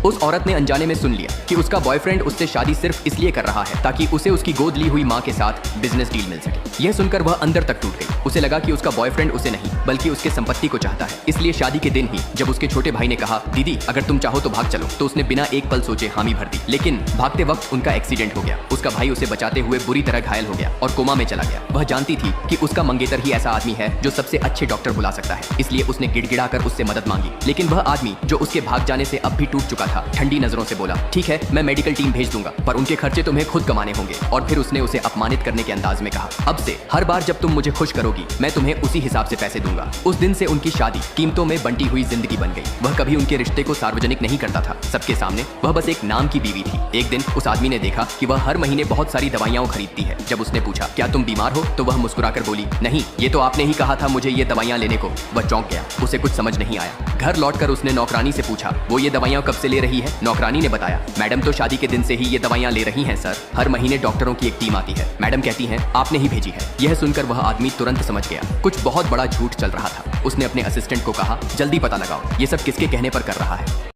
उस औरत ने अनजाने में सुन लिया कि उसका बॉयफ्रेंड उससे शादी सिर्फ इसलिए कर रहा है ताकि उसे उसकी गोद ली हुई माँ के साथ बिजनेस डील मिल सके। यह सुनकर वह अंदर तक टूट गई। उसे लगा कि उसका बॉयफ्रेंड उसे नहीं बल्कि उसके संपत्ति को चाहता है। इसलिए शादी के दिन ही जब उसके छोटे भाई ने कहा दीदी अगर तुम चाहो तो भाग चलो, तो उसने बिना एक पल सोचे हामी भर दी। लेकिन भागते वक्त उनका एक्सीडेंट हो गया। उसका भाई उसे बचाते हुए बुरी तरह घायल हो गया और कोमा में चला गया। वह जानती थी कि उसका मंगेतर ही ऐसा आदमी है जो सबसे अच्छे डॉक्टर बुला सकता है, इसलिए उसने गिड़गिड़ाकर उससे मदद मांगी। लेकिन वह आदमी जो उसके भाग जाने से अब भी टूट चुका था, ठंडी नजरों से बोला ठीक है मैं मेडिकल टीम भेज दूंगा, पर उनके खर्चे तुम्हें खुद कमाने होंगे। और फिर उसने उसे अपमानित करने के अंदाज में कहा अब से हर बार जब तुम मुझे खुश करोगी मैं तुम्हें उसी हिसाब से पैसे दूंगा। उस दिन से उनकी शादी कीमतों में बंटी हुई जिंदगी बन गई। वह कभी उनके रिश्ते को सार्वजनिक नहीं करता था सबके सामने, वह बस एक नाम की बीवी थी। एक दिन उस आदमी ने देखा कि वह हर महीने बहुत सारी दवाइयां खरीदती है। जब उसने पूछा क्या तुम बीमार हो, तो वह मुस्कुराकर बोली नहीं, ये तो आपने ही कहा था मुझे ये दवाइयां लेने को। वह चौंक गया, उसे कुछ समझ नहीं आया। घर लौटकर उसने नौकरानी से पूछा वो ये दवाइयां कब से ले रही है। नौकरानी ने बताया मैडम तो शादी के दिन से ही ये दवाइयां ले रही हैं सर, हर महीने डॉक्टरों की एक टीम आती है। मैडम कहती हैं आपने ही भेजी है। यह सुनकर वह आदमी तुरंत समझ गया कुछ बहुत बड़ा झूठ चल रहा था। उसने अपने असिस्टेंट को कहा जल्दी पता लगाओ ये सब किसके कहने पर कर रहा है।